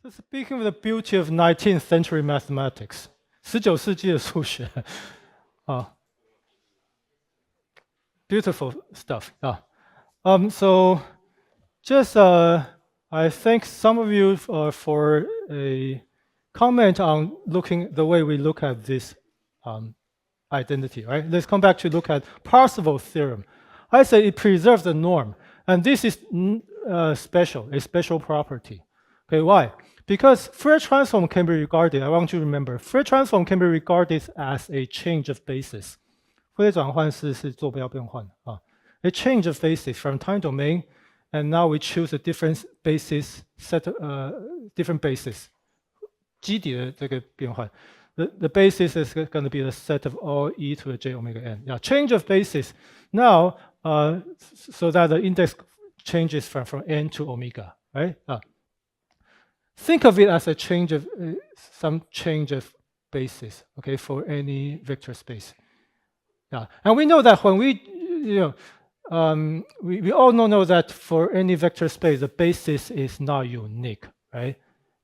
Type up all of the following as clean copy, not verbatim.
So speaking of the beauty of 19th century mathematics, 19世纪的数学 beautiful stuff. So just I thank some of you for a comment on the way we look at this identity, right? Let's come back to look at Parseval's theorem. I say it preserves the norm, and this is a special property. Okay, why? Because Fourier transform can be regarded, I want you to remember, Fourier transform can be regarded as a change of basis. 傅列转换是坐标变换啊 a change of basis from time domain, and now we choose a different basis set, different basis. 基底的这个变换 the basis is going to be the set of all e to the j omega n. Yeah, change of basis. Now, so that the index changes from n to omega, right? Think of it as a change of some change of basis, okay, for any vector space. Yeah, and we know that when we all know that for any vector space, the basis is not unique, right?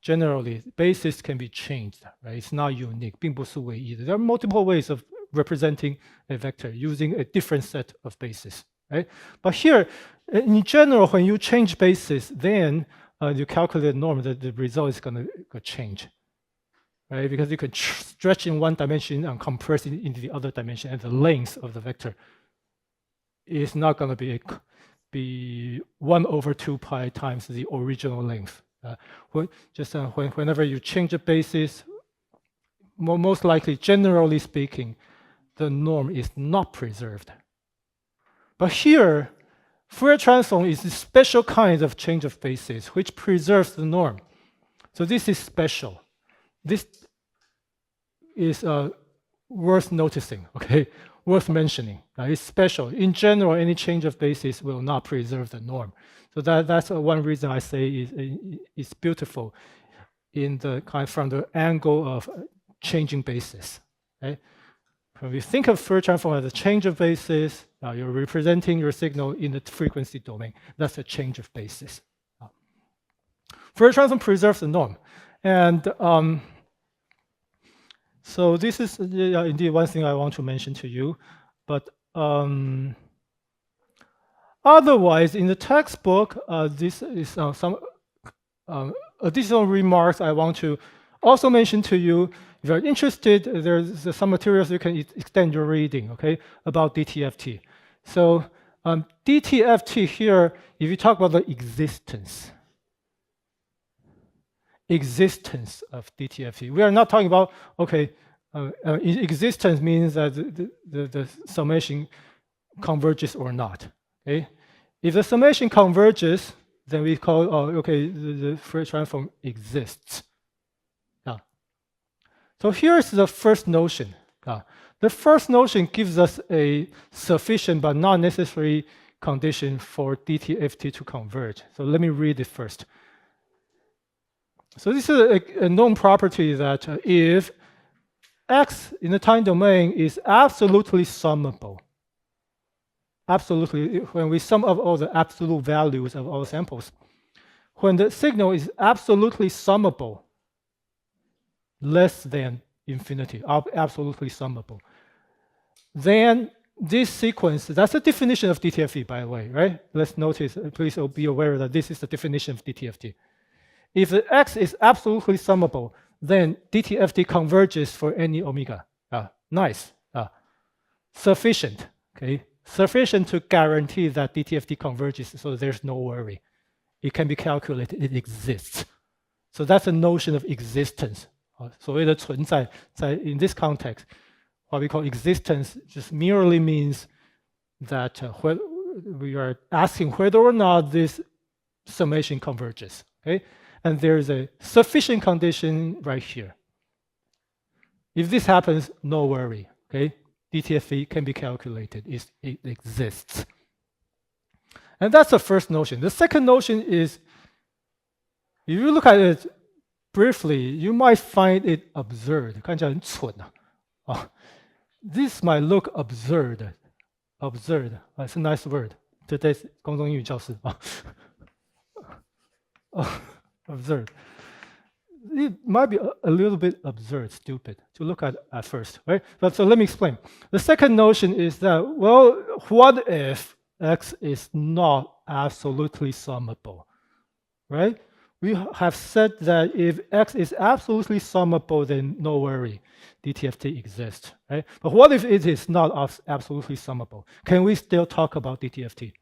Generally, basis can be changed, right? It's not unique, 并不是唯一的. There are multiple ways of representing a vector using a different set of bases, right? But here, in general, when you change basis, then you calculate the norm, the result is going to change, right? Because you can stretch in one dimension and compress it into the other dimension, and the length of the vector is not going to be 1 over 2 pi times the original length. Whenever you change the basis, most likely, generally speaking, the norm is not preserved. But here, Fourier transform is a special kind of change of basis which preserves the norm. So this is special. This is worth noticing, okay? Worth mentioning. It's special. In general, any change of basis will not preserve the norm. So that's one reason I say it's beautiful in the from the angle of changing basis. Okay? When we think of Fourier transform as a change of basis, you're representing your signal in the frequency domain. That's a change of basis. Fourier transform preserves the norm. And so this is indeed one thing I want to mention to you. But otherwise, in the textbook, this is some additional remarks I want to also mention to you. If you're interested, there's some materials you can extend your reading, okay, about DTFT. So DTFT here, if you talk about the existence of DTFT, we are not talking about, okay, existence means that the summation converges or not, okay? If the summation converges, then we call, okay, the Fourier transform exists. So here's the first notion. The first notion gives us a sufficient but not necessary condition for DTFT to converge. So let me read it first. So this is a known property that if x in the time domain is absolutely summable, absolutely, when we sum up all the absolute values of all samples, when the signal is absolutely summable, less than infinity, absolutely summable, then this sequence, that's the definition of DTFT, by the way, right? Let's notice, please be aware that this is the definition of DTFT. If the x is absolutely summable, then DTFT converges for any omega. Nice. Sufficient, okay? Sufficient to guarantee that DTFT converges, so there's no worry. It can be calculated, it exists. So that's a notion of existence. 所谓的存在, in this context, what we call existence just merely means that we are asking whether or not this summation converges. Okay? And there is a sufficient condition right here. If this happens, no worry. Okay? DTFT can be calculated. It exists. And that's the first notion. The second notion is, if you look at it briefly, you might find it absurd. 看起来很蠢啊. This might look absurd. Absurd. It's a nice word.公众英语教室. Absurd. it might be a little bit absurd, stupid to look at first, right? But so let me explain. The second notion is that, well, what if x is not absolutely summable, right? We have said that if x is absolutely summable, then no worry, DTFT exists, right? But what if it is not absolutely summable? Can we still talk about DTFT?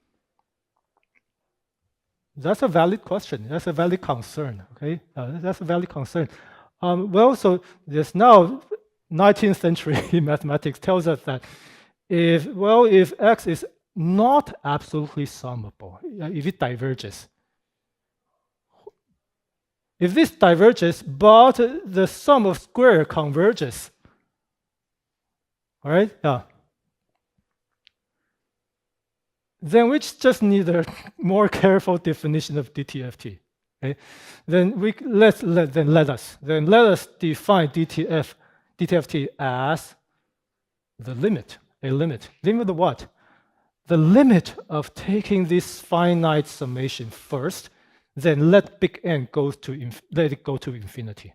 That's a valid question. That's a valid concern, okay? That's a valid concern. Well, so there's now 19th century mathematics tells us that if x is not absolutely summable, if it diverges, if this diverges, but the sum of square converges, all right? Yeah. Then we just need a more careful definition of DTFT. Okay? Then let us define DTFT as the limit. A limit. Limit of what? The limit of taking this finite summation first, then let big N let it go to infinity.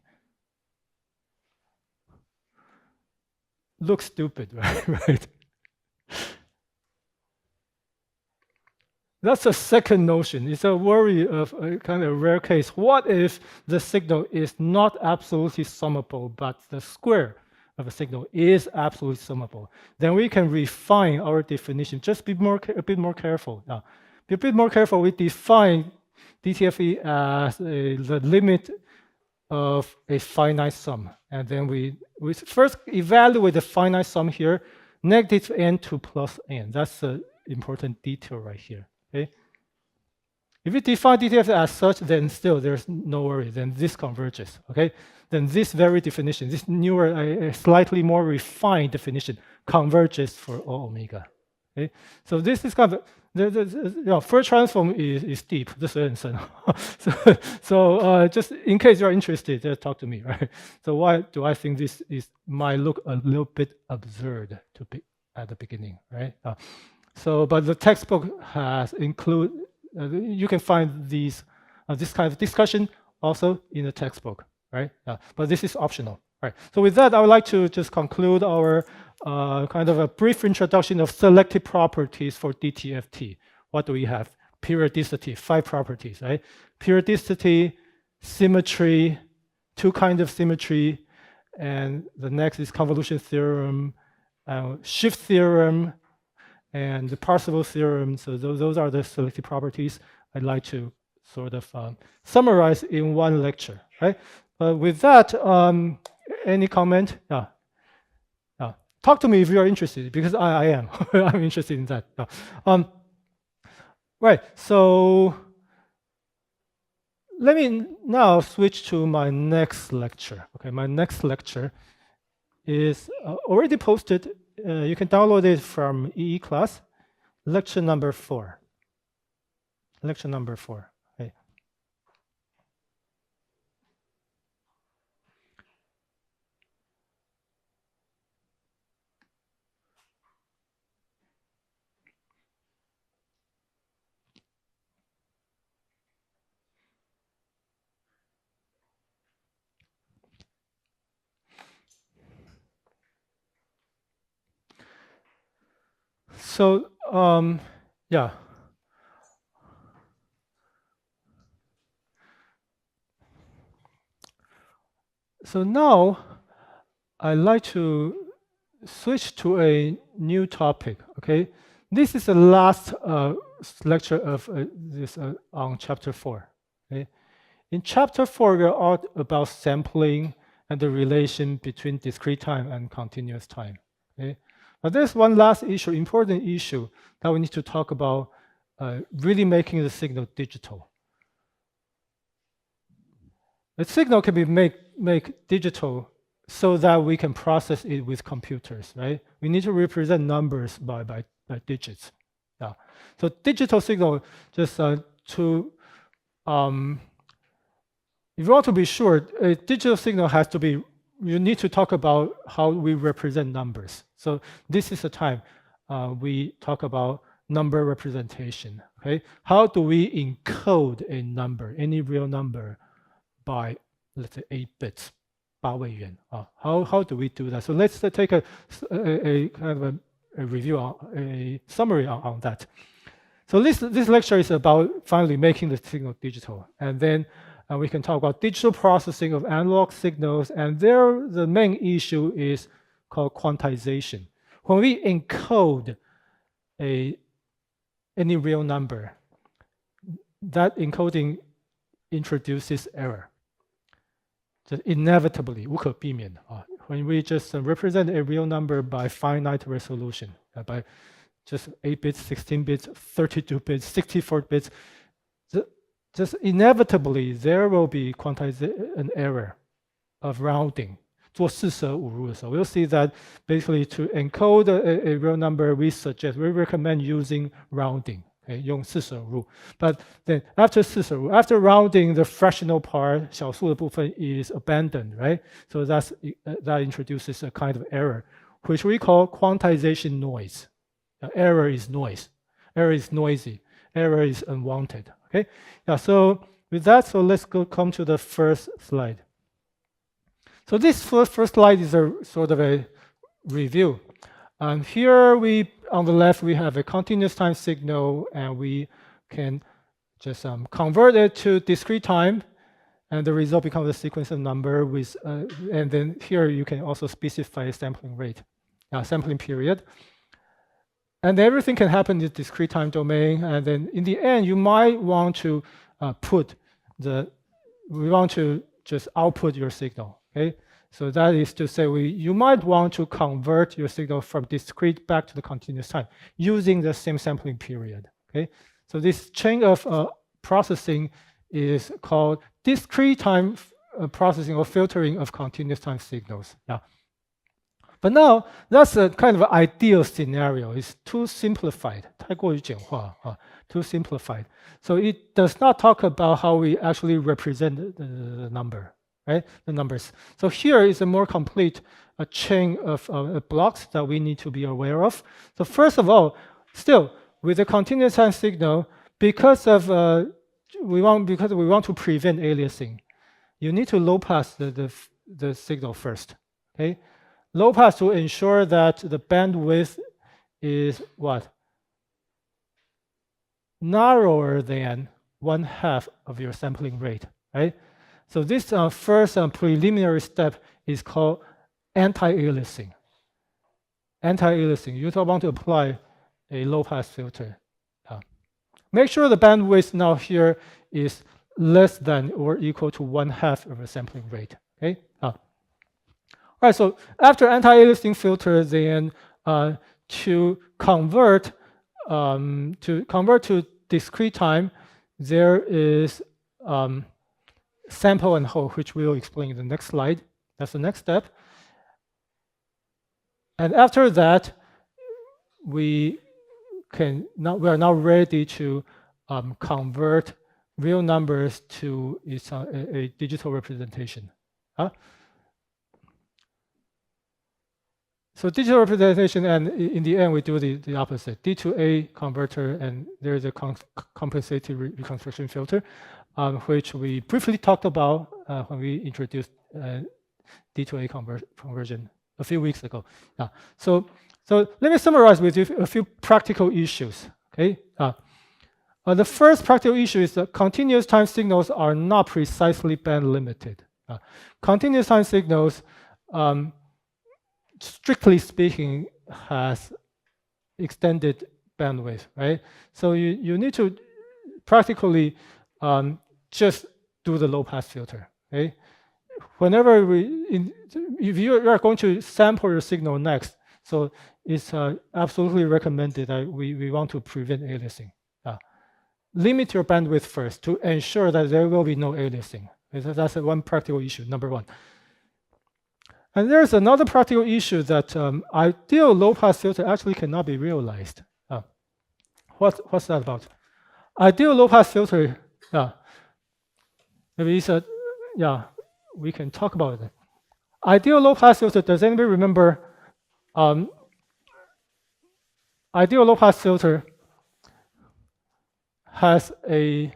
Looks stupid, right? Right. That's a second notion. It's a worry of a kind of rare case. What if the signal is not absolutely summable, but the square of a signal is absolutely summable? Then we can refine our definition. Just be a bit more careful. Now, be a bit more careful. We define DTFE as the limit of a finite sum. And then we first evaluate the finite sum here, negative n to plus n. That's an important detail right here. Okay. If you define DTFT as such, then still there's no worry. Then this converges. Okay. Then this very definition, this newer, slightly more refined definition, converges for all omega. Okay. So this is kind of the first transform is deep. This is so just in case you're interested, just talk to me. Right. So why do I think this might look a little bit absurd to be at the beginning? Right. But the textbook has you can find this kind of discussion also in the textbook, right? But this is optional, right? So with that, I would like to just conclude our kind of a brief introduction of selective properties for DTFT. What do we have? Periodicity, 5 properties, right? Periodicity, symmetry, 2 kinds of symmetry, and the next is convolution theorem, shift theorem, and the Parseval theorem. So those are the selective properties I'd like to sort of summarize in one lecture, right? But with that, any comment? Yeah. Talk to me if you are interested, because I am. I'm interested in that. Right. So let me now switch to my next lecture. Okay, my next lecture is already posted. You can download it from EE class, lecture number 4. Lecture number 4. Okay. So, yeah. So now I'd like to switch to a new topic, okay? This is the last lecture of this on chapter 4, okay? In chapter 4, we're all about sampling and the relation between discrete time and continuous time, okay? But there's one last issue, important issue that we need to talk about, really making the signal digital. The signal can be make digital so that we can process it with computers, right? We need to represent numbers by digits. Yeah. So digital signal, just if you want to be sure, a digital signal has to be, you need to talk about how we represent numbers. So this is the time we talk about number representation, okay? How do we encode a number, any real number, by let's say 8 bits, 8位元. How do we do that? So let's take a kind of a review, a summary on that. So this lecture is about finally making the signal digital, and then we can talk about digital processing of analog signals, and there the main issue is called quantization. When we encode any real number, that encoding introduces error. Just inevitably, 无可避免. When we just represent a real number by finite resolution, by just 8 bits, 16 bits, 32 bits, 64 bits, just inevitably there will be an error of rounding. 做四舍五入的时候, we'll see that basically to encode a real number, we recommend using rounding. Okay, 用四舍五入. But then after 四舍五入, after rounding, the fractional part, 小数的部分 is abandoned, right? So that introduces a kind of error, which we call quantization noise. Error is noise. Error is noisy. Error is unwanted. Okay. Yeah. So with that, so let's come to the first slide. So this first slide is a sort of a review. Here on the left we have a continuous time signal, and we can just convert it to discrete time, and the result becomes a sequence of number with, and then here you can also specify a sampling rate, sampling period. And everything can happen in the discrete time domain. And then in the end, you might want to we want to just output your signal. Okay, so that is to say, you might want to convert your signal from discrete back to the continuous time using the same sampling period. Okay, so this chain of processing is called discrete time processing or filtering of continuous time signals. Yeah. But now, that's a kind of ideal scenario. It's too simplified. 太过于简化, too simplified. So it does not talk about how we actually represent the number, right? The numbers. So here is a more complete chain of blocks that we need to be aware of. So first of all, still with the continuous time signal, because we want to prevent aliasing, you need to low pass the signal first. Okay. Low pass to ensure that the bandwidth is what? Narrower than 1/2 of your sampling rate, right? So this first preliminary step is called anti-aliasing. Anti-aliasing, you want to apply a low pass filter. Make sure the bandwidth now here is less than or equal to 1/2 of a sampling rate, okay? All right, so after anti-aliasing filter, then to convert to discrete time, there is sample and hold, which we will explain in the next slide. That's the next step. And after that, we are now ready to convert real numbers to a digital representation. So digital representation, and in the end, we do the opposite. D2A converter, and there is a compensated reconstruction filter, which we briefly talked about when we introduced D2A conversion a few weeks ago. So let me summarize with you a few practical issues. Okay. The first practical issue is that continuous time signals are not precisely band limited. Continuous time signals, strictly speaking, has extended bandwidth, right? So you need to practically just do the low pass filter, okay? Whenever if you are going to sample your signal next, so it's absolutely recommended that we want to prevent aliasing. Limit your bandwidth first to ensure that there will be no aliasing. That's one practical issue, number one. And there's another practical issue that ideal low-pass filter actually cannot be realized. What's that about? Ideal low-pass filter, maybe it's we can talk about it. Ideal low-pass filter, does anybody remember? Ideal low-pass filter has a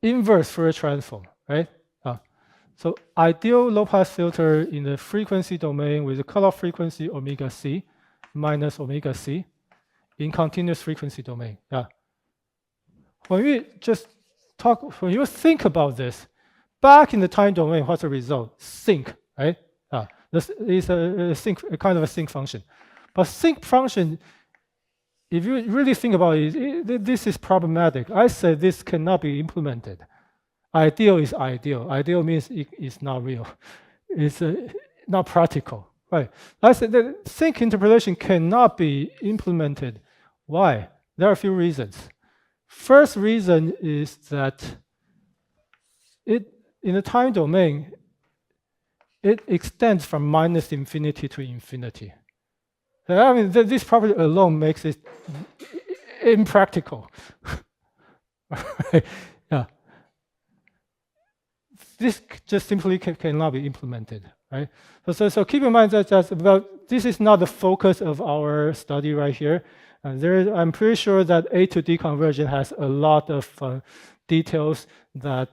inverse Fourier transform, right? So ideal low-pass filter in the frequency domain with a cutoff frequency omega c minus omega c in continuous frequency domain. Yeah. When you think about this, back in the time domain, what's the result? Sinc, right? This is a kind of a sinc function. But sinc function, if you really think about it, this is problematic. I say this cannot be implemented. Ideal is ideal. Ideal means it's not real. It's not practical, right? I said that sinc interpolation cannot be implemented. Why? There are a few reasons. First reason is that in the time domain, it extends from minus infinity to infinity. I mean, this property alone makes it impractical. Right? Yeah. This just simply cannot be implemented, right? So keep in mind that this is not the focus of our study right here. I'm pretty sure that A to D conversion has a lot of details that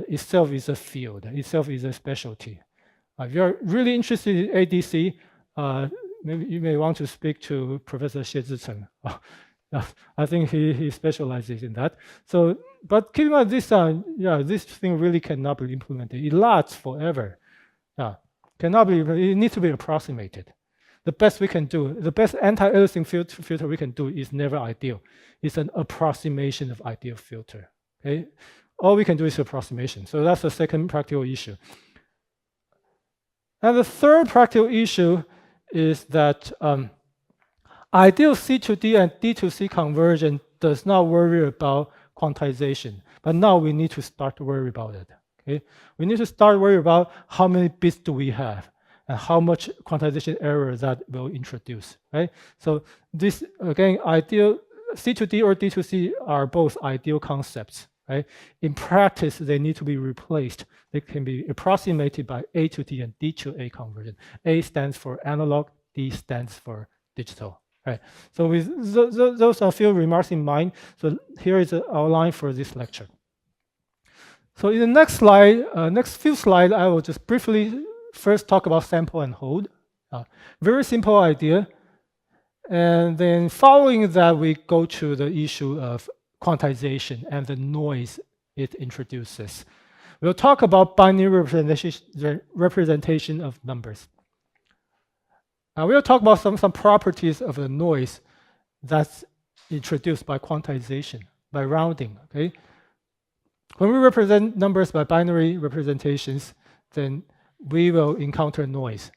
itself is a field, itself is a specialty. If you're really interested in ADC, maybe you may want to speak to Professor Xie Zicheng. I think he specializes in that. So, but keep in mind this, this thing really cannot be implemented. It lasts forever. Cannot be. It needs to be approximated. The best we can do, the best anti-aliasing filter we can do is never ideal. It's an approximation of ideal filter. Okay, all we can do is approximation. So that's the second practical issue. And the third practical issue is that ideal C to D and D to C conversion does not worry about quantization, but now we need to start to worry about it. Okay, we need to start worry about how many bits do we have and how much quantization error that will introduce. Right. So this again, ideal C to D or D to C are both ideal concepts. Right. In practice, they need to be replaced. They can be approximated by A to D and D to A conversion. A stands for analog, D stands for digital. Right. So with those are a few remarks in mind. So here is the outline for this lecture. So in the next slide, next few slides, I will just briefly first talk about sample and hold. Very simple idea. And then following that, we go to the issue of quantization and the noise it introduces. We'll talk about binary representation of numbers. We'll talk about some properties of the noise that's introduced by quantization, by rounding. Okay? When we represent numbers by binary representations, then we will encounter noise.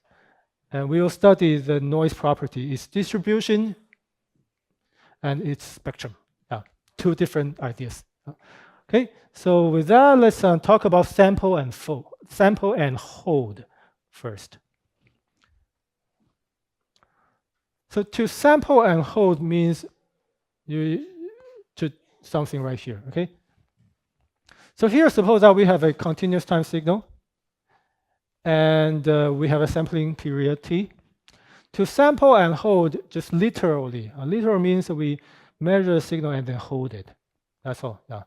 And we will study the noise property, its distribution and its spectrum. Two different ideas. Okay, so with that, let's talk about sample and hold first. So to sample and hold means you to something right here. Okay. So here, suppose that we have a continuous time signal, and we have a sampling period t. To sample and hold, just literally, literal means we measure the signal and then hold it. That's all. Yeah.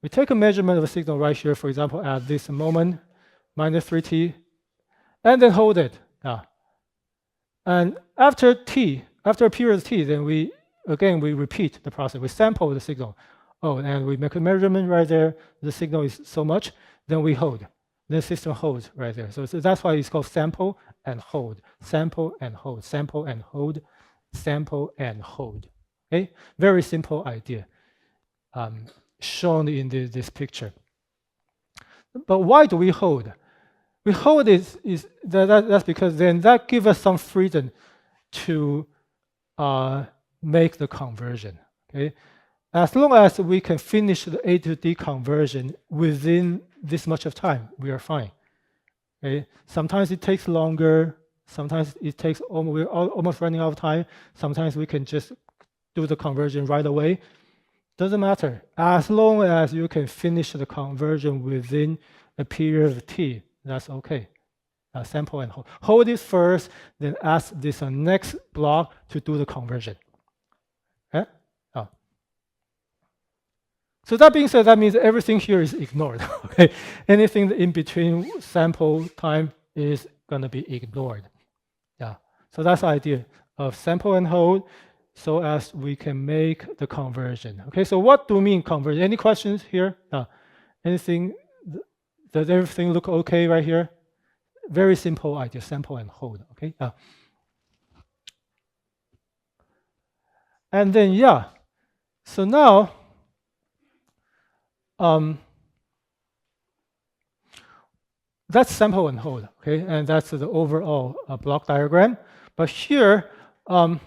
We take a measurement of a signal right here, for example, at this moment, minus 3t, and then hold it. Yeah. And after a period of t, then we repeat the process. We sample the signal. Oh, and we make a measurement right there. The signal is so much. Then we hold. The system holds right there. So that's why it's called sample and hold. Sample and hold. Sample and hold. Sample and hold. Okay, very simple idea shown in this picture. But why do we hold? We hold that's because then that gives us some freedom to make the conversion. Okay, as long as we can finish the A to D conversion within this much of time, we are fine. Okay, sometimes it takes longer. Sometimes it takes we're almost running out of time. Sometimes we can just do the conversion right away. Doesn't matter. As long as you can finish the conversion within a period of t, that's okay. Sample and hold. Hold it first, then ask this next block to do the conversion. Okay? So that being said, that means everything here is ignored. Okay, anything in between sample time is gonna be ignored. Yeah. So that's the idea of sample and hold, so as we can make the conversion. Okay. So what do we mean conversion? Any questions here? Anything? Does everything look okay right here? Very simple idea: sample and hold. Okay. And then so now. That's sample and hold, okay, and that's the overall block diagram. But here, let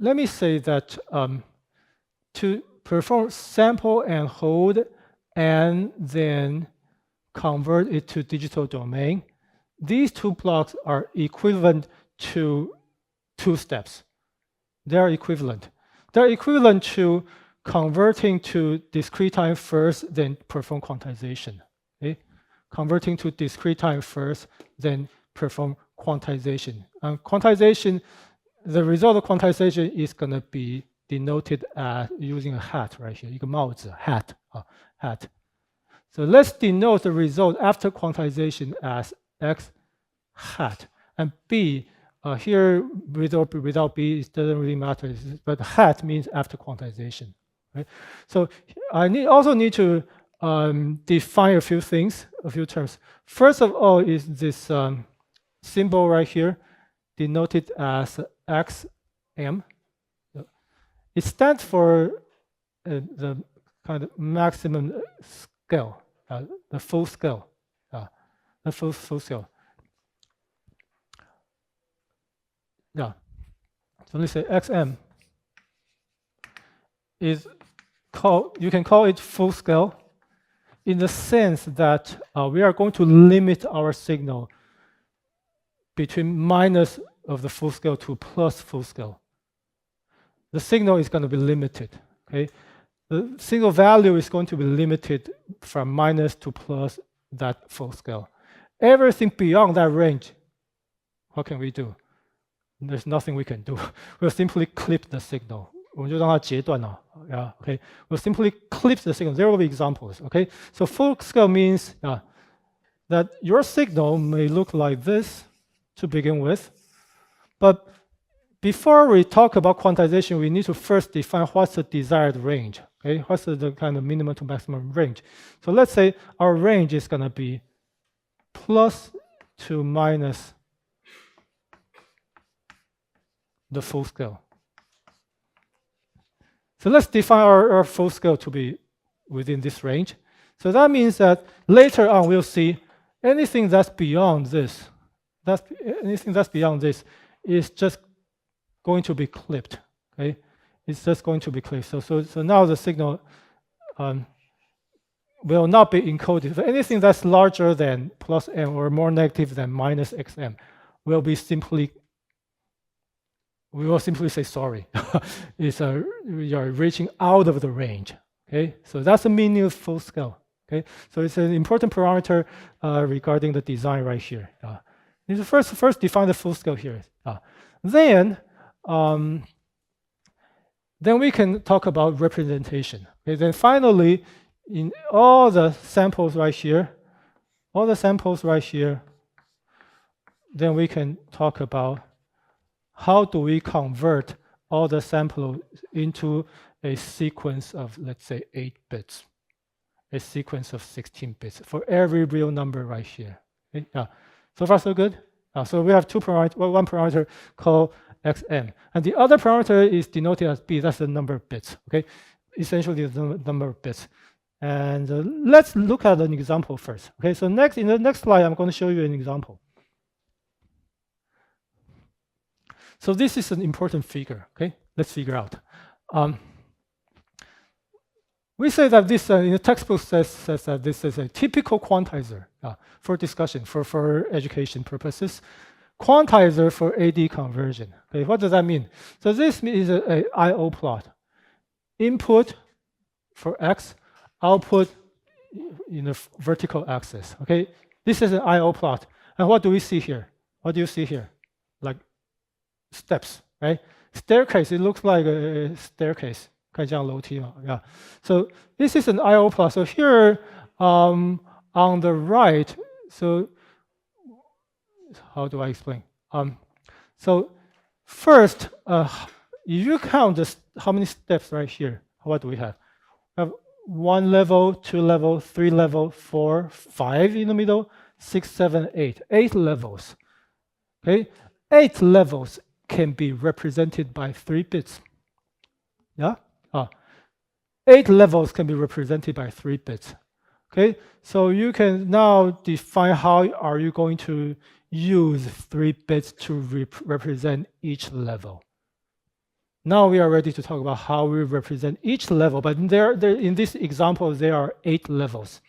me say that to perform sample and hold and then convert it to digital domain, these two blocks are equivalent to 2 steps. They are equivalent. They're equivalent to converting to discrete time first, then perform quantization. Okay? Converting to discrete time first, then perform quantization. And quantization, the result of quantization is going to be denoted as using a hat right here. 一个帽子, hat. So let's denote the result after quantization as x hat. And b, here without b, it doesn't really matter. But hat means after quantization. Right? So I also need to define a few things, a few terms. First of all is this symbol right here, denoted as xm. It stands for the kind of maximum scale, the full scale, the full scale. Yeah. So let's say xm is you can call it full scale in the sense that we are going to limit our signal between minus of the full scale to plus full scale. The signal is going to be limited. Okay, the signal value is going to be limited from minus to plus that full scale. Everything beyond that range, what can we do? There's nothing we can do. We'll simply clip the signal. 我们就让它截断了. Yeah, okay. We'll simply clip the signal. There will be examples. Okay. So full scale means that your signal may look like this to begin with, but before we talk about quantization, we need to first define what's the desired range. Okay, what's the kind of minimum to maximum range? So let's say our range is going to be plus to minus the full scale. So let's define our full scale to be within this range. So that means that later on we'll see anything that's beyond this. Anything that's beyond this is just going to be clipped. Okay, it's just going to be clipped. So now the signal will not be encoded. So anything that's larger than plus m or more negative than minus xm will be simply. We will simply say sorry. You're reaching out of the range. Okay, so that's the meaning of full scale. Okay, so it's an important parameter regarding the design right here. First define the full scale here. Then we can talk about representation. Okay, then finally, in all the samples right here, then we can talk about how do we convert all the samples into a sequence of, let's say, 8 bits, a sequence of 16 bits for every real number right here. Okay? So far, so good? So we have one parameter called xm, and the other parameter is denoted as b. That's the number of bits. Okay, essentially the number of bits. And let's look at an example first. Okay, so in the next slide, I'm going to show you an example. So this is an important figure. Okay, let's figure out. We say that this in the textbook says that this is a typical quantizer for discussion for education purposes. Quantizer for AD conversion. Okay, what does that mean? So this is a I/O plot. Input for x, output in the vertical axis. Okay, this is an I/O plot. And what do we see here? What do you see here? Like steps, right? Staircase. It looks like a staircase 看这样楼梯嘛 Yeah. So this is an IO plot. So here on the right, so how do I explain? So first, if you count how many steps right here, what do we have? We have 1 level, 2 level, 3 level, 4, 5 in the middle, 6, 7, 8. 8 levels. Okay, 8 levels can be represented by 3 bits. Yeah? 8 levels can be represented by 3 bits. Okay, so you can now define how are you going to use 3 bits to represent each level. Now we are ready to talk about how we represent each level, but there in this example, there are 8 levels.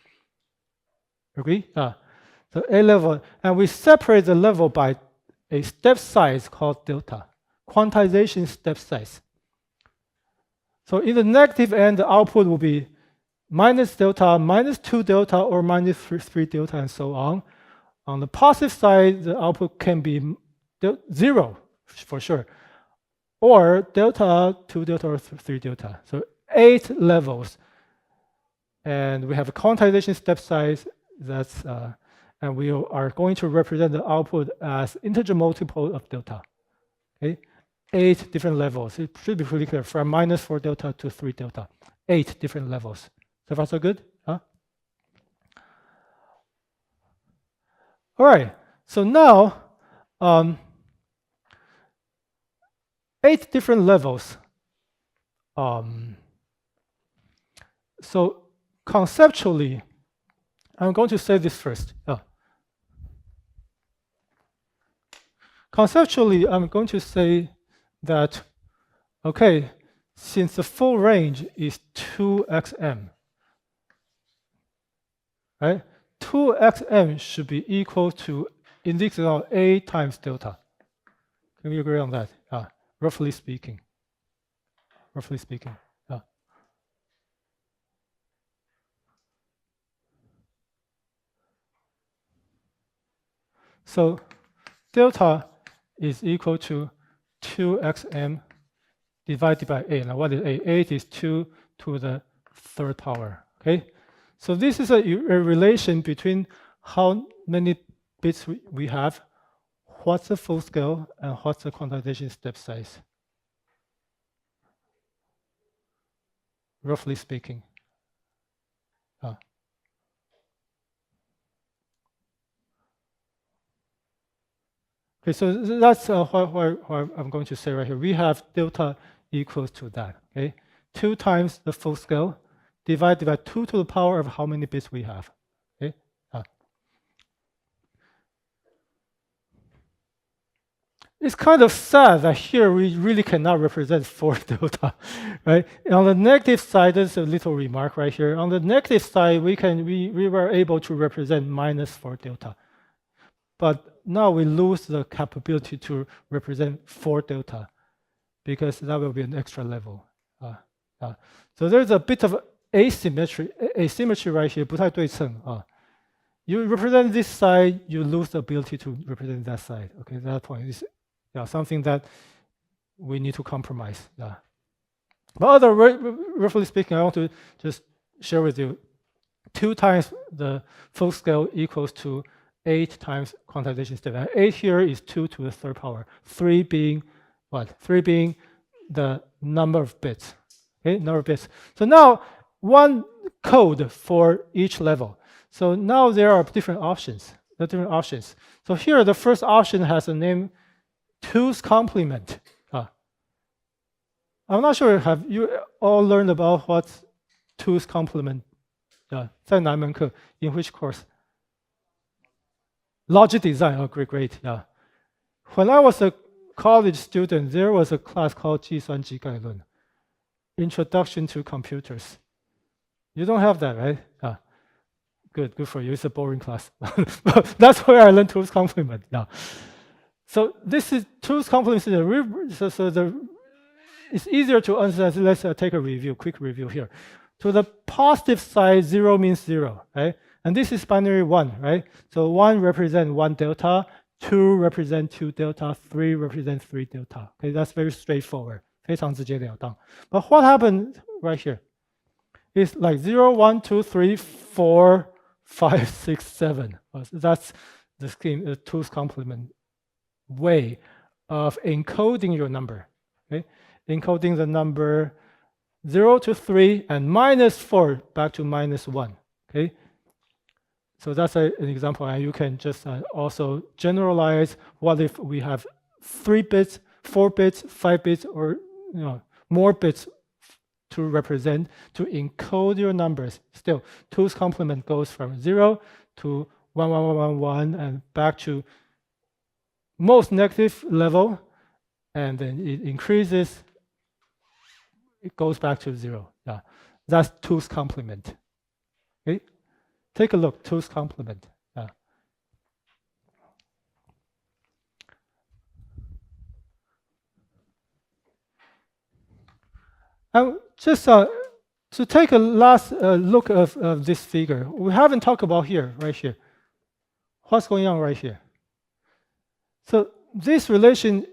Agree? So A level, and we separate the level by a step size called delta, quantization step size. So in the negative end, the output will be minus delta, minus 2 delta, or minus 3 delta, and so on. On the positive side, the output can be 0 for sure, or delta, 2 delta, or 3 delta. So 8 levels. And we have a quantization step size that's, and we are going to represent the output as integer multiple of delta. Okay, 8 different levels. It should be pretty clear from minus 4 delta to 3 delta. 8 different levels. So far, so good? Huh? All right. So now, 8 different levels. So conceptually, I'm going to say this first. Conceptually, I'm going to say that, okay, since the full range is 2xm, right? 2xm should be equal to, in this example, A times delta. Can we agree on that? Roughly speaking. Roughly speaking. So delta is equal to 2xm divided by A. Now what is A? 8 is 2 to the 3rd power. Okay? So this is a relation between how many bits we have, what's the full scale, and what's the quantization step size. Roughly speaking. Okay, so that's what I'm going to say right here. We have delta equals to that. Okay, 2 times the full scale divided by 2 to the power of how many bits we have. Okay. It's kind of sad that here we really cannot represent 4 delta, right? On the negative side, there's a little remark right here. On the negative side, we were able to represent minus 4 delta. But now we lose the capability to represent 4 delta because that will be an extra level. So there's a bit of asymmetry right here, 不太对称. You represent this side, you lose the ability to represent that side. Okay, that point is something that we need to compromise. But roughly speaking, I want to just share with you 2 times the full scale equals to 8 times quantization step. And 8 here is 2 to the 3rd power. 3 being what? 3 being the number of bits. Okay, number of bits. So now one code for each level. So now there are different options. So here the first option has a name 2's complement. I'm not sure, have you all learned about what's 2's complement? 在哪门课? In which course? Logic design. Oh, great. Yeah. When I was a college student, there was a class called 计算机概论, Introduction to Computers. You don't have that, right? Good for you. It's a boring class. That's where I learned 2's complement. Yeah. So this is 2's complement. It's easier to understand. So let's take a quick review here. To the positive side, 0 means 0, right? And this is binary 1, right? So 1 represents 1 delta, 2 represents 2 delta, 3 represents 3 delta. Okay, that's very straightforward. 非常直截了当。But what happened right here? It's like 0, 1, 2, 3, 4, 5, 6, 7. That's the scheme, the 2's complement way of encoding your number. Okay? Encoding the number 0 to 3 and -4 back to -1. Okay? So that's an example, and you can just also generalize what if we have 3 bits, 4 bits, 5 bits, or more bits to represent, to encode your numbers. Still, 2's complement goes from 0 to 1, 1, 1, 1, 1, and back to most negative level, and then it increases, it goes back to 0. Yeah, that's 2's complement. Okay? Take a look, 2's complement. And just to take a last look of this figure, we haven't talked about here, right here. What's going on right here? So this relation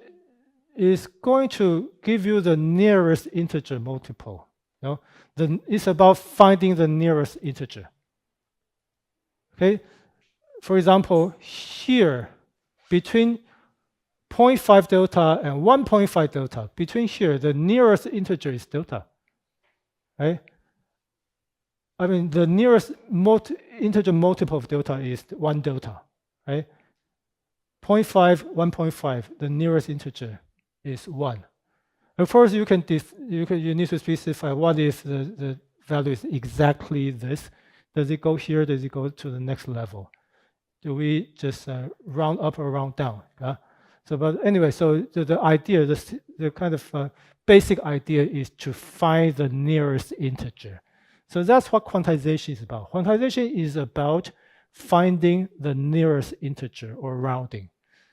is going to give you the nearest integer multiple. It's about finding the nearest integer. Okay, for example, here, between 0.5 delta and 1.5 delta, between here, the nearest integer is delta, right? I mean, the nearest integer multiple of delta is 1 delta, right? 0.5, 1.5, the nearest integer is 1. Of course, you need to specify what if the value is exactly this. Does it go here? Does it go to the next level? Do we just round up or round down? So, but anyway, so the idea, the kind of basic idea is to find the nearest integer. So that's what quantization is about. Quantization is about finding the nearest integer or rounding.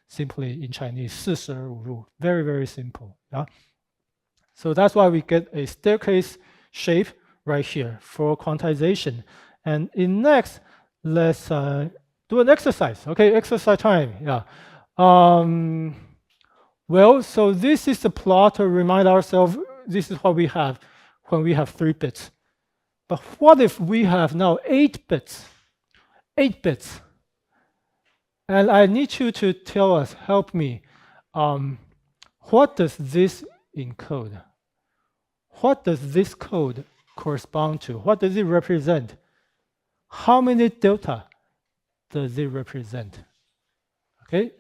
Simply in Chinese, 42 rule. Very, very simple. So that's why we get a staircase shape right here for quantization. And in next, let's do an exercise. Okay, exercise time. Well, so this is the plot to remind ourselves this is what we have when we have 3 bits. But what if we have now 8 bits? 8 bits. And I need you to tell us, help me, what does this encode? What does this code correspond to? What does it represent? How many delta does it represent? Okay,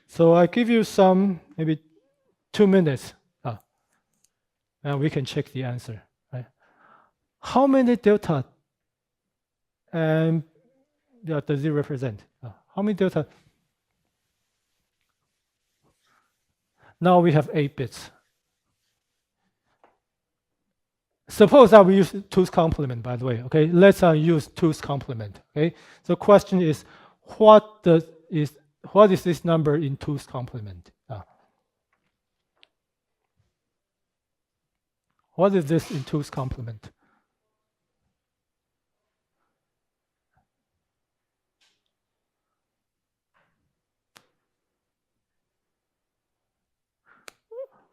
so I give you some, maybe 2 minutes, and we can check the answer. Right? How many delta and does it represent? How many delta? Now we have 8 bits. Suppose that we use 2's complement, by the way. Okay, let's use 2's complement. Okay, so the question is, what is this number in 2's complement? What is this in 2's complement?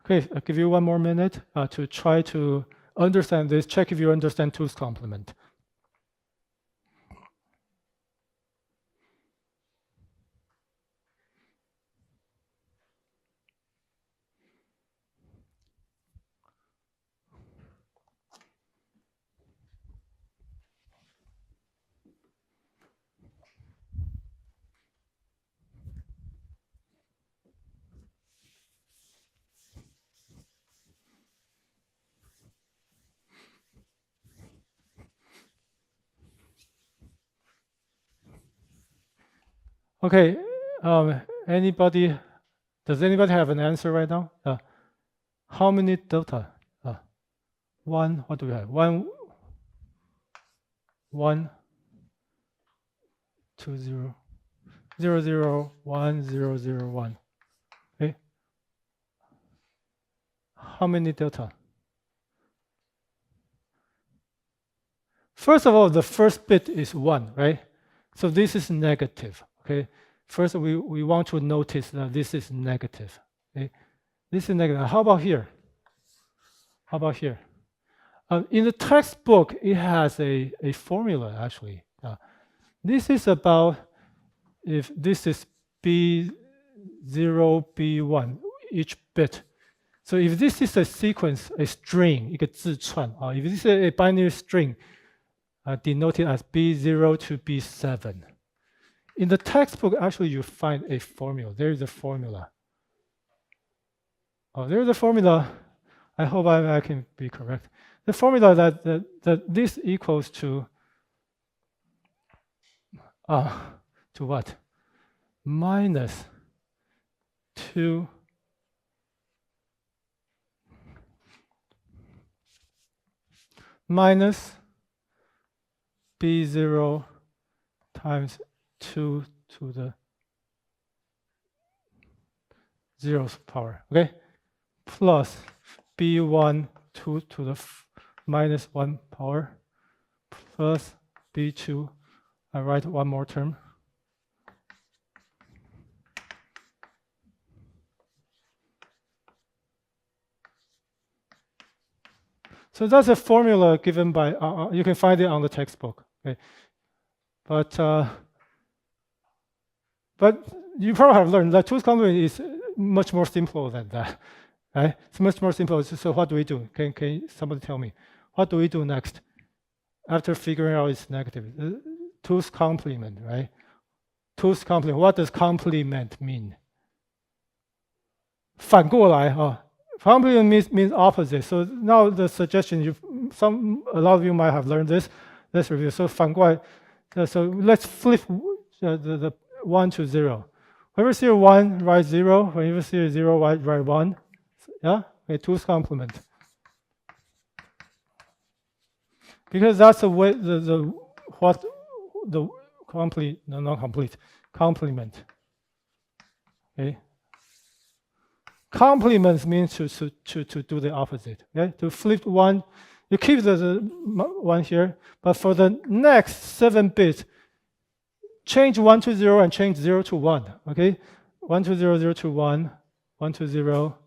Okay, I'll give you 1 more minute to try to understand this. Check if you understand 2's complement. Okay, does anybody have an answer right now? How many delta? 1, what do we have? 1, 2, 0, 0, 0, 1, 0, 0, 1. Okay. How many delta? First of all, the first bit is 1, right? So this is negative. Okay, first we want to notice that this is negative. Okay, this is negative. How about here? How about here? In the textbook, it has a formula, actually. This is about if this is B0, B1, each bit. So if this is a sequence, a string, 一个字串, if this is a binary string, denoted as B0 to B7. In the textbook, actually, you find a formula. There is a formula. There is a formula. I hope I can be correct. The formula that this equals to what? Minus 2 minus B0 times 2 to the 0th power, okay? Plus B1 2 to the minus 1 power plus B2, I write one more term. So that's a formula given by, you can find it on the textbook, okay? But you probably have learned that tooth complement is much more simple than that, right? It's much more simple. So what do we do? Can somebody tell me? What do we do next after figuring out it's negative? Tooth complement, right? Tooth complement. What does complement mean? 反过来 complement means opposite. So now the suggestion, a lot of you might have learned this. Let's review. So 反过来, so let's flip the 1 to 0. Whenever you see a 1, write 0. Whenever you see a 0, write 1. Yeah? Okay, tooth complement. Because that's the way complement. Okay. Complements means to do the opposite. Okay? To flip 1, you keep the 1 here, but for the next 7 bits, change 1 to 0 and change 0 to 1. Okay? 1 to 0, 0 to 1, 1 to 0,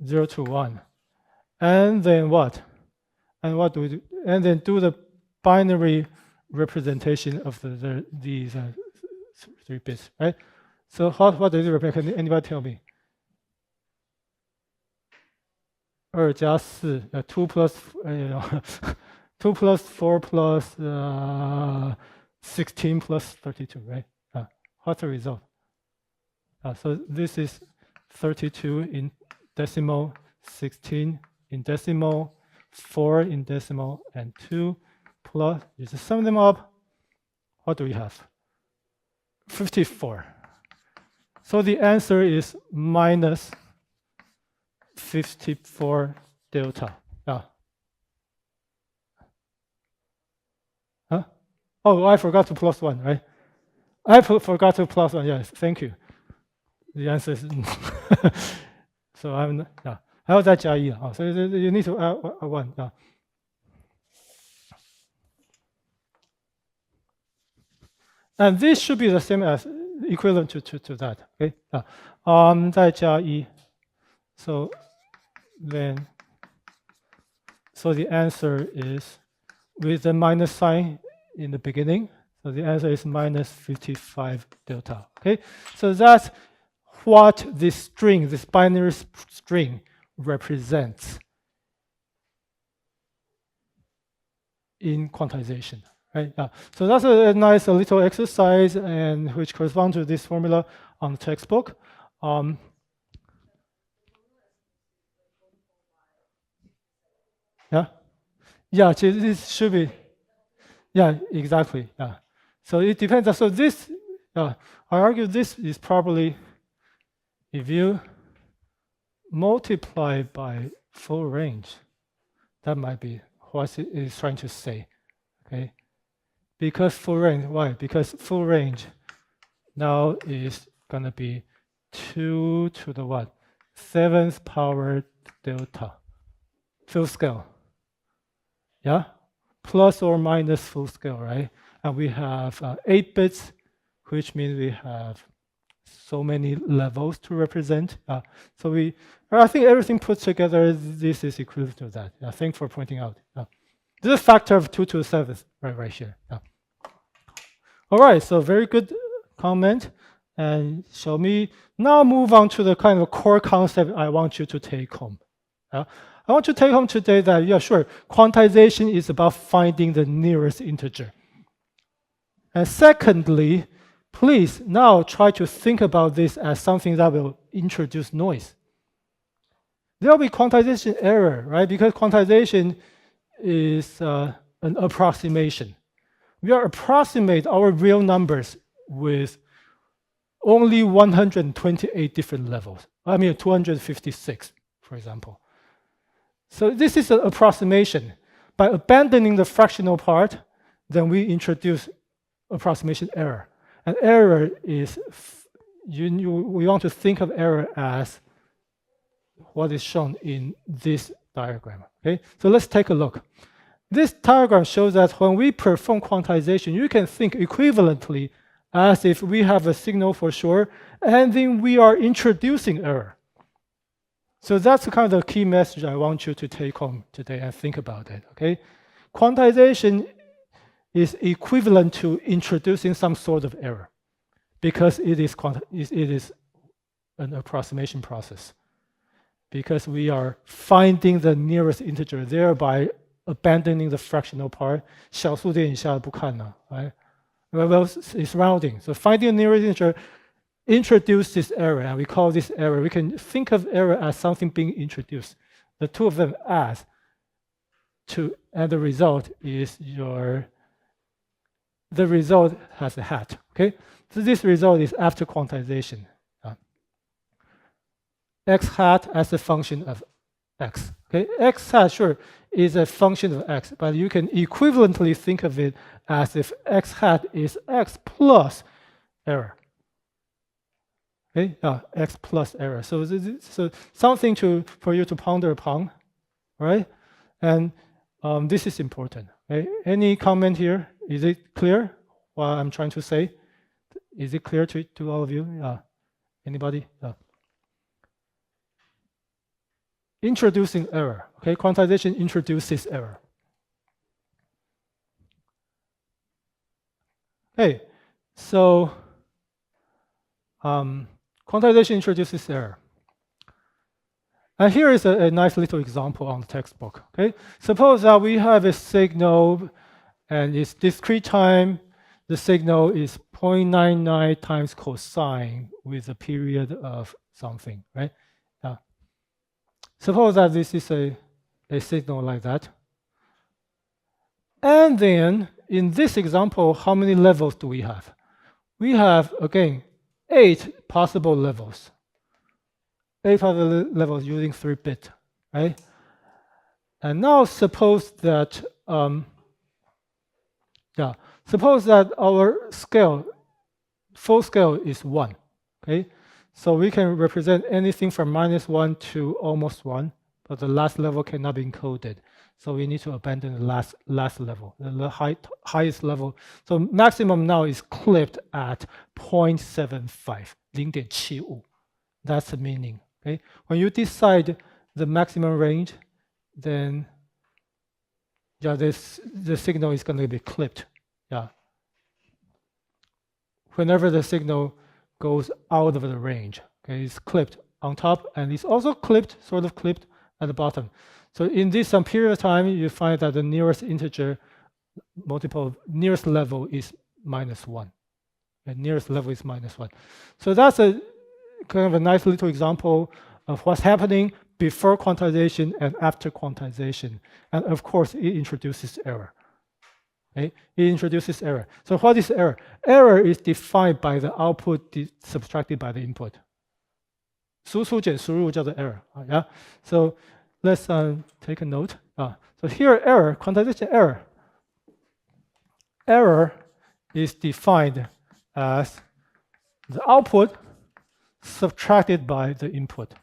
0 to 1. And then what? And what do we do? And then do the binary representation of these 3 bits, right? So what does it represent? Can anybody tell me? 2 加4, 2 plus 2 plus 4 plus 16 plus 32, right? What's the result? So this is 32 in decimal, 16 in decimal, 4 in decimal, and 2 plus, you just sum them up. What do we have? 54. So the answer is minus 54 delta. Oh, I forgot to plus 1, right? I forgot to plus 1, yes, thank you. The answer is so I'm I 要再加1 啊， so you need to add 1 啊。 And this should be the same as equivalent to that, okay? 再加1, so then the answer is with the minus sign in the beginning. So the answer is minus 55 delta. Okay, so that's what this string, this binary string, represents in quantization. Right? So that's a nice little exercise, and which corresponds to this formula on the textbook. Yeah, this should be. Yeah, exactly. Yeah. So it depends. So this, I argue this is probably, if you multiply by full range, that might be what it is trying to say. Okay. Because full range, why? Because full range now is going to be 2 to the what? 7th power delta. Full scale. Yeah? Plus or minus full scale, right? And we have 8 bits, which means we have so many levels to represent. I think everything put together, this is equivalent to that. Thanks for pointing out. This is a factor of 2 to the 7th right here. All right, so very good comment. And shall we now move on to the kind of core concept I want you to take home. I want you to take home today that, yeah, sure, quantization is about finding the nearest integer. And secondly, please now try to think about this as something that will introduce noise. There will be quantization error, right? Because quantization is an approximation. We are approximate our real numbers with only 128 different levels. 256, for example. So this is an approximation. By abandoning the fractional part, then we introduce approximation error. And error is, we want to think of error as what is shown in this diagram. Okay, so let's take a look. This diagram shows that when we perform quantization, you can think equivalently as if we have a signal for sure, and then we are introducing error. So that's kind of the key message I want you to take home today and think about it. Okay, quantization is equivalent to introducing some sort of error because it is an approximation process. Because we are finding the nearest integer, thereby abandoning the fractional part. 小数点以下不看了, right? Well, it's rounding. So finding the nearest integer introduces error, and we call this error. We can think of error as something being introduced. The two of them add to, and the result is the result has a hat. Okay, so this result is after quantization. X hat as a function of x. Okay, x hat sure is a function of x, but you can equivalently think of it as if x hat is x plus error. Okay, x plus error. So something for you to ponder upon, right? And this is important. Okay? Any comment here? Is it clear what I'm trying to say? Is it clear to all of you? Anybody? Introducing error. Okay, quantization introduces error. Okay, so quantization introduces error. And here is a nice little example on the textbook. Okay, suppose that we have a signal and it's discrete time. The signal is 0.99 times cosine with a period of something, right? Suppose that this is a signal like that. And then in this example, how many levels do we have? We have, again, 8 possible levels. 8 possible levels using 3-bit, right? And now suppose that, suppose that our scale, full scale is 1, okay? So we can represent anything from -1 to almost 1, but the last level cannot be encoded. So we need to abandon the last level, the highest level. So maximum now is clipped at 0.75, 0.75. That's the meaning. Okay? When you decide the maximum range, then the signal is going to be clipped. Whenever the signal goes out of the range, okay, it's clipped on top, and it's also clipped, sort of clipped at the bottom. So in this some period of time, you find that the nearest integer nearest level is -1. The nearest level is -1. So that's a kind of a nice little example of what's happening before quantization and after quantization. And of course, it introduces error. Okay? It introduces error. So what is error? Error is defined by the output subtracted by the input. 输出减输入叫做 error. Yeah. So let's take a note. So here error, quantization error. Error is defined as the output subtracted by the input.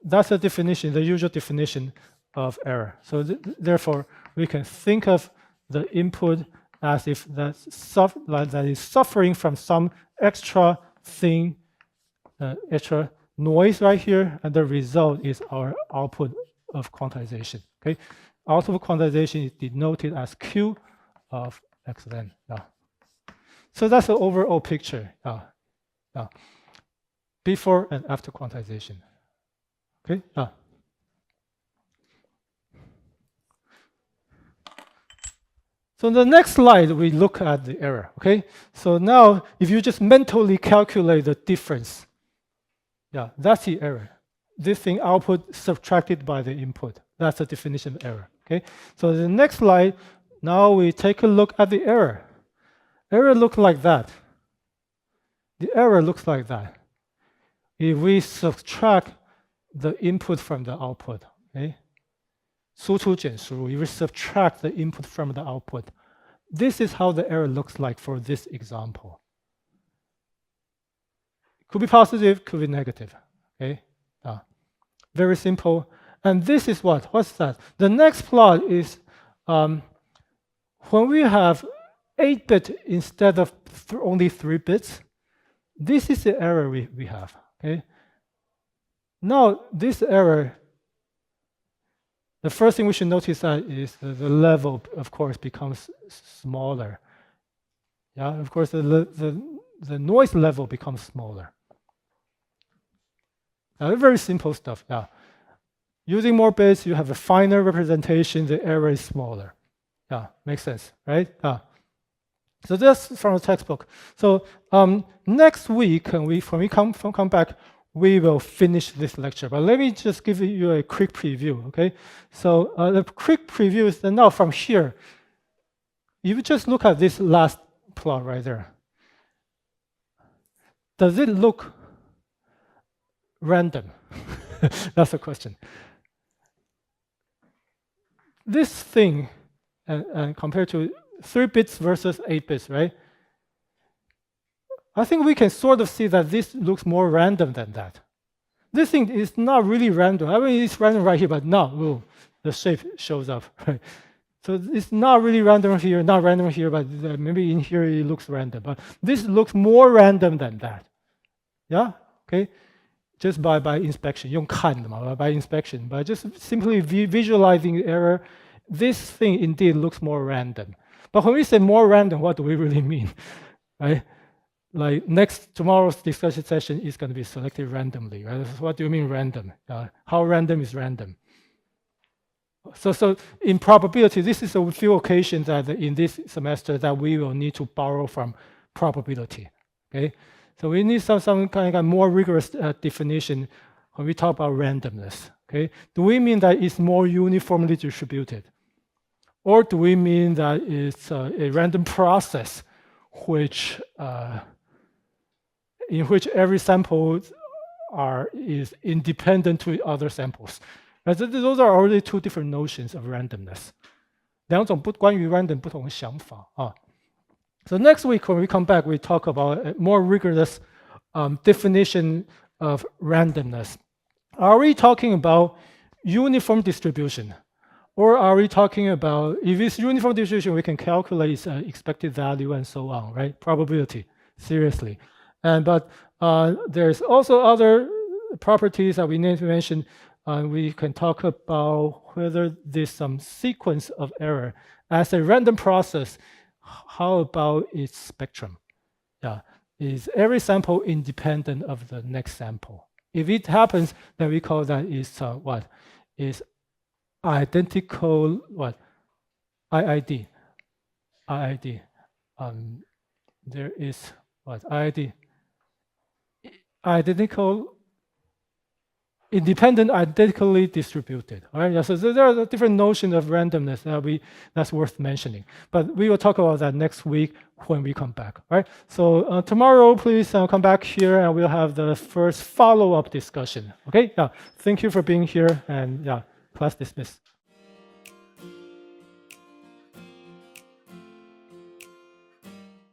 That's the definition, the usual definition of error. So therefore, we can think of the input as if that is suffering from some extra thing extra noise right here, and the result is our output of quantization. Okay, output of quantization is denoted as Q of xn. So that's the overall picture. Before and after quantization. Okay. So the next slide, we look at the error. Okay. So now, if you just mentally calculate the difference, that's the error. This thing output subtracted by the input. That's the definition of error. Okay. So the next slide, now we take a look at the error. Error looks like that. The error looks like that. If we subtract the input from the output, okay? 输出减输入, if we subtract the input from the output, this is how the error looks like for this example. Could be positive, could be negative. Okay? Very simple. And this is what? What's that? The next plot is when we have 8-bit instead of only 3 bits, this is the error we have. Okay? Now, this error, the first thing we should notice that is the level, of course, becomes smaller. Yeah, of course, the noise level becomes smaller. Very simple stuff. Yeah, using more bits, you have a finer representation. The error is smaller. Yeah, makes sense, right? So that's from the textbook. So next week, when we come back, we will finish this lecture. But let me just give you a quick preview, okay? So the quick preview is that now from here, if you just look at this last plot right there, does it look random? That's the question. This thing, and compared to 3 bits versus 8 bits, right? I think we can sort of see that this looks more random than that. This thing is not really random. I mean, it's random right here, but now the shape shows up. Right? So it's not really random here, not random here, but maybe in here it looks random. But this looks more random than that. Yeah? Okay? Just by inspection. 用看的嘛, by inspection. By just simply visualizing the error, this thing indeed looks more random. But when we say more random, what do we really mean? Right? Like tomorrow's discussion session is going to be selected randomly, right? What do you mean random? How random is random? So in probability, this is a few occasions that in this semester that we will need to borrow from probability. Okay, so we need some kind of more rigorous definition when we talk about randomness. Okay, do we mean that it's more uniformly distributed, or do we mean that it's a random process which in which every sample is independent to other samples? Right? So those are already 2 different notions of randomness. 2种关于 random 不同的想法啊。So next week when we come back, we talk about a more rigorous definition of randomness. Are we talking about uniform distribution? Or are we talking about, if it's uniform distribution, we can calculate its expected value and so on, right? Probability, seriously. But there's also other properties that we need to mention. We can talk about whether there's some sequence of error. As a random process, how about its spectrum? Yeah. Is every sample independent of the next sample? If it happens, then we call that is what? Is identical, what? IID. IID. There is what? IID. Identical, independent, identically distributed. All right. Yeah, so there are different notions of randomness that's worth mentioning. But we will talk about that next week when we come back. All right. So tomorrow, please come back here, and we'll have the first follow-up discussion. Okay. Yeah. Thank you for being here, and yeah, class dismissed.